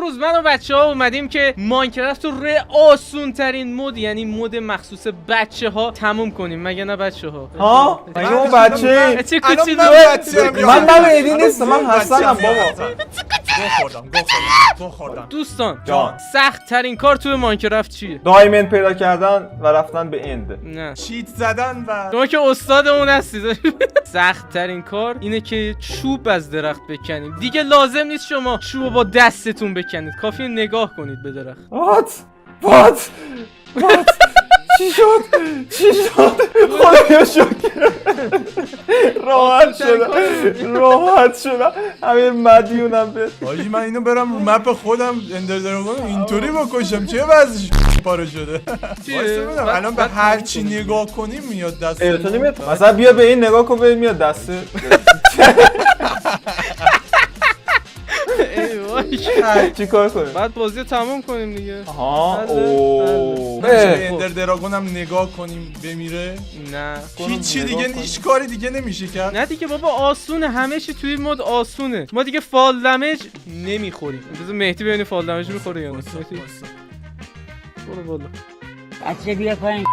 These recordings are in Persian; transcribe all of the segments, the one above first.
امروز من و بچه‌ها اومدیم که ماینکرافت رو روی آسون ترین مود، یعنی مود مخصوص بچه‌ها تموم کنیم، مگه نه بچه‌ها؟ ها مگه اون بچه چه کوچولو. من ادی نیستم، من حسنم بابا. گو خوردم دوستان جان. سخت ترین کار توی ماینکرافت چیه؟ دایموند پیدا کردن و رفتن به اند. نه چیت زدن و شما که استادمون هستید. سخت ترین کار اینه که چوب از درخت بکنیم. دیگه لازم نیست شما چوب با دستتون بکنید، کافیه نگاه کنید به درخت. وات چی شد خدایا شکر. راحت شدم همین مدیونم به آجی من اینو برم رو مپ خودم اندر دراگون اینطوری بکشم چه وضعش پاره شده. واسه ببینم الان به هر چی نگاه کنیم میاد دست. تو نمیاد مثلا بیا به این نگاه کن ببین میاد دسته. ای وای. چی کار کنیم؟ بعد بازی رو تموم کنیم دیگه. آها بله، اوه به اندر دراگون هم نگاه کنیم بمیره. نه هیچی دیگه هیچ کاری دیگه نمیشه کرد. نه دیگه بابا آسونه، همه چی توی مود آسونه. ما دیگه فال دمیج نمیخوریم. بذار مهدی ببینه فال دمیج میخوره یا نه. برو بالا. بچه بیا پایین.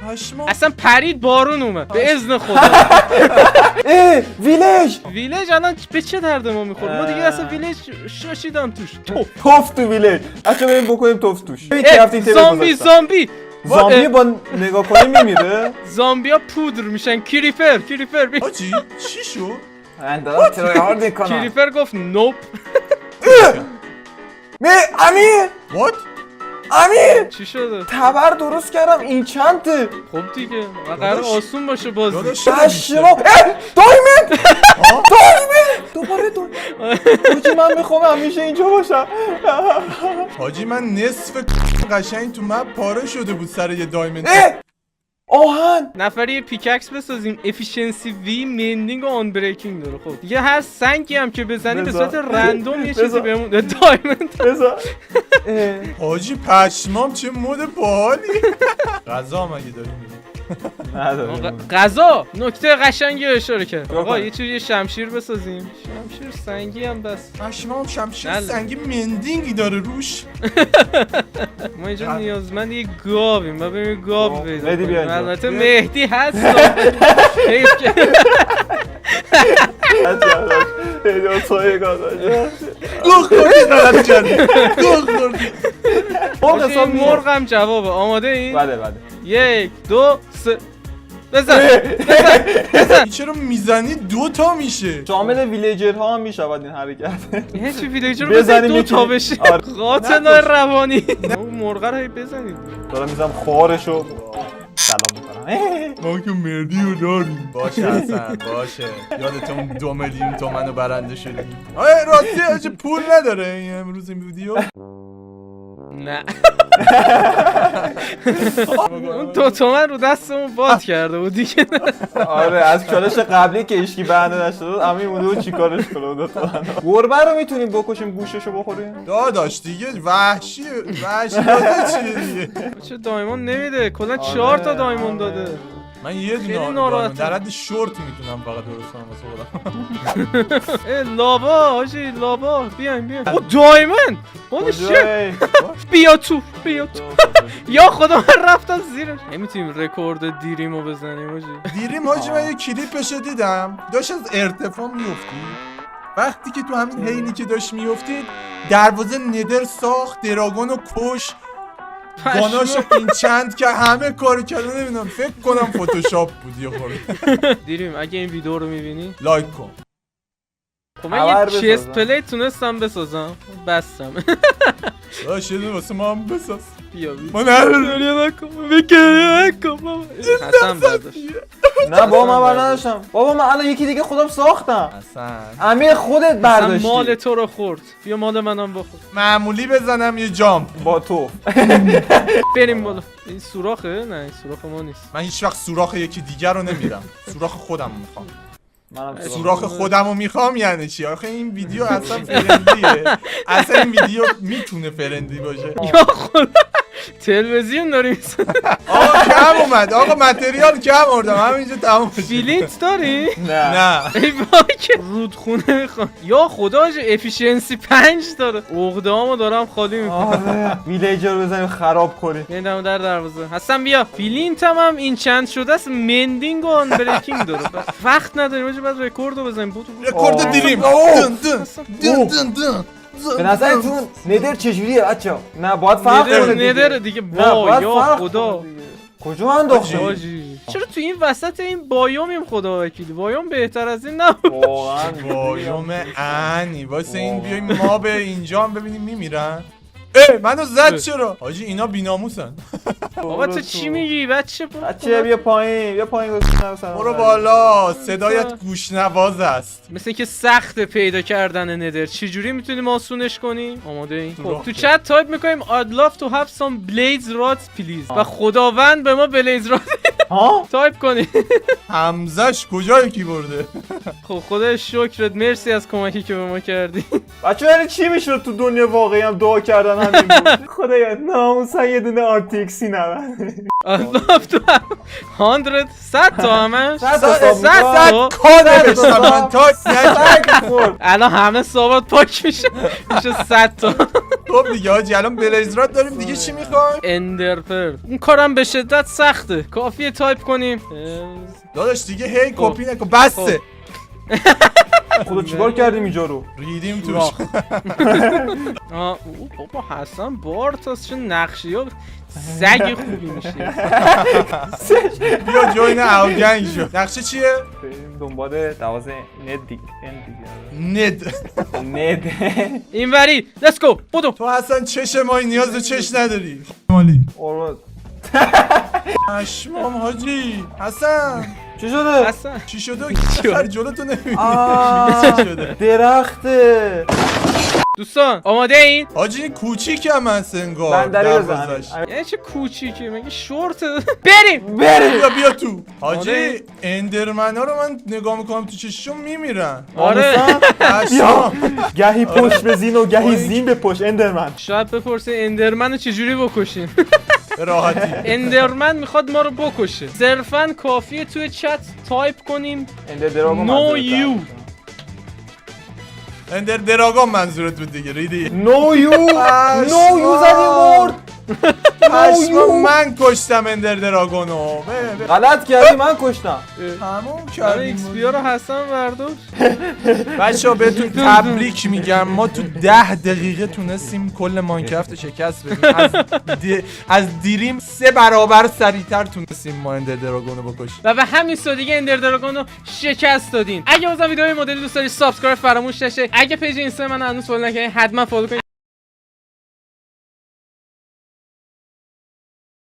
پشما اصلا پرید بارون اومد به اذن خدا. ویلیج الان به چه درد ما میخوره؟ ما دیگه اصلا ویلیج شاشیدم توش. توف تو ویلیج. اصلا بریم بکنیم توف توش. زامبی زامبی با نگاه کنی میمیره. زامبیا پودر میشن. کریپر آجی چی شد؟ من دارم ترای هارد میکنم. کریپر گفت نوپ. امیر چی شده؟ تبر درست کردم این چنده. خب دیگه قرار آسون باشه بازی. پشما دایموند دوباره حاجی من میخوام همیشه اینجا باشم. حاجی من نصف قشنگ تو مپ پاره شده بود سر یه دایموند. آهن نفری یه پیککس بسازیم. افیشنسی وی مندینگ و آن بریکینگ داره. خب دیگه هر سنگی هم که بزنی به صورت رندوم یه چیزی بهمون دایموند. بذار حاجی پشمام چه مود باحالی. غذا مگه داری میگی؟ نداره غذا نکته قشنگی رو اشاره کرد. آقا یه چیزی شمشیر بسازیم. شمشیر سنگی هم بس. پشمام شمشیر سنگی مندینگی داره روش. ما اینجا نیازمند یه گاویم. ما بریم گاو پیدا مهدی بیا کنیم. اینجا. البته مهدی هست. حیف که گوه خوردی دارد کردی. گوه خوردی. باشه، این مرغ هم جوابه. آماده این؟ بله 1 2 3 بزن. چرا میزنی 2 تا میشه؟ شامل ویلیجرها هم میشود این حرکت. یه چی ویلیجر رو بزنی 2 تا بشه. قاتلای روانی. اون مرغ رو بزنید. دارم میزنم خارشو سلام میکنم. ما که مردی رو داریم. باشه حسن باشه. یادتون 2 میلیون تومن برنده شدیم. راستی چه پول نداره این امروز این ویدیو؟ نه اون 2 تومن رو دستمون باد کرده بود دیگه. آره از چالش قبلی که هیچکی بهانه نشده بود امی مونده بود چیکارش کنه. 2 تومن گربه رو میتونیم بکشیم گوششو بخوریم. داداش دیگه وحشی داده چیه دیگه. چه دایموند نمیده کلا 4 تا دایموند داده. من یه خیلی دونه ناراحتم. در حد شورت میتونم فقط درست کنم واسه خودم. لابا حاجی لابا بیاین او دایموند اون چیه؟ بیا تو یا خدا من رفتم زیرش. نمیتونیم رکورد دیریمو بزنیم حاجی. دیریم حاجی من یه کلیپشو دیدم داشت از ارتفاع میفتی. وقتی که تو همین حینی که داشت میفتید دروازه ندر ساخت دراگونو کش گاناشو پینچند که همه کارو کردن. نمیدونم فکر کنم فتوشاپ بود یه خورده. دیریم اگه این ویدیو رو میبینی لایک کن. خب من یه چست پلی تونستم بسازم بستم. داشت یه دونه واسه ما هم بساز. بیا ما نداریم. حسن برداشت. نه بابا من بر نداشتم. بابا من الان یکی دیگه خودم ساختم. حسن امیر خودت برداشتی. مال تو رو خورد. بیا مال منم بخور. معمولی بزنم یه جامپ با تو. بریم بالا. این سوراخه؟ نه این سوراخ ما نیست. من هیچ وقت سوراخ یکی دیگر رو نمیرم. سوراخ خودم میخوام. منم سوراخ خودم رو میخوام یعنی چی؟ آخه این ویدیو اصلا فرندیه. اصلا این ویدیو میتونه فرندی باشه. یا خدا تلویزیون داریم. آقا کم اومد آقا، متریال کم آوردم همینجا تموم شد. فیلینت داری؟ نه ای وای که رودخونه میخوام. یا خدا افیشنسی 5 داره. عقده‌امو دارم خالی میکنم. آره ویلیجر رو بزنیم خراب کنیم. میدم در دروازه. حسن بیا. فیلینت هم این چند شده است، مندینگ و آن بریکینگ داره. وقت نداریم آجی، بعد رکورد رو بزنیم. رکورد دیریم. اوه. دن دن دن دن دن. به نظرتون ندر چجوریه بچه‌ها؟ نه باید فرق کنه دیگه. نداره دیگه. نه، باید یا فرق خدا. کنه دیگه. کجا انداختی؟ آجی چرا تو این وسط این بایومیم خدا وکیلی؟ بایوم بهتر از این نبود. واقعا وایوم انی واسه این بیایم ما به اینجا هم ببینیم میمیرن. اه منو زد چرا؟ حاجی اینا بی‌ناموسن. بابا تو چی میگی بچه؟ بچه بیا پایین برو بالا، صدایت گوشنواز است. مثل اینکه سخت پیدا کردن ندر. چجوری میتونیم آسونش کنیم؟ آماده این؟ خب تو چت تایپ میکنیم I'd love to have some blades rods please و خداوند به ما بلیز راد ها؟ تایپ کنیم. حمزش کجای کی برده؟ خب خدا شکرت، مرسی از کمکی که به ما کردی. بچه یعنی چی میشه تو دنیا واقعی هم دعا کردن همین بود؟ خدایا ناموسن یه دونه آرتیکسی نبن. I'd love to have 100 تا همش 100 کار نوشتم من تایپ نکردم. الان همه صحبت پاک میشه 100 تا. خب دیگه حاجی الان بلیزرات داریم دیگه چی میخوایم؟ اندرپر این کارم به شدت سخته، کافیه تایپ کنیم. داداش دیگه هی کپی نکن بسته. خدا چیکار کردیم اینجا رو؟ ریدیم توش. او بابا حسن بارتاس چه نقشی ها زگ خوبی میشه. بیا جوین اوگنگ شو. نقشه چیه؟ بریم دنبال دوازه ند دیگه. ند. اینوری let's go بودو. تو حسن چش مایی نیاز به چش نداری. مالی آره پشمام حاجی. حسن چی شده؟ حسن چی شده؟ سر جلو تو نمیبینی چی شده؟ درخته. دوستان آماده این؟ حاجی این کوچیک هم هست انگار. بندری دروازش. بزن. یعنی چه کوچیکی مگه شورت بریم. بیا تو. حاجی آره. اندرمن ها رو من نگاه میکنم تو چششون میمیرن. آره پشمام. گهی پشت بزین و گهی زین به پشت اندرمن. شاید بپرسه اندرمن رو چجوری بکشیم. به راحتی. اندرمن میخواد ما رو بکشه، صرفا کافیه توی چت تایپ کنیم اندر دراگون نو یو. اندر دراگون منظورت بود دیگه ریدی. نو یو زدی مرد. پشمام من کشتم اندر دراگونو. غلط کردی من کشتم. تموم آره ایکس کردیم. پی رو حسن برداشت. بچه‌ها بهتون تبریک میگم، ما تو 10 دقیقه تونستیم کل ماینکرافت رو شکست بدیم. از دیریم 3 برابر سریعتر تونستیم ما اندر دراگونو بکشیم. و به همین سو دیگه اندر دراگون رو شکست دادین. اگه بازم ویدیوهای مدلی دوست دارید سابسکرایب فراموش نشه. اگه پیج اینستا من هنوز فالو نکردین حتما فالو کنید.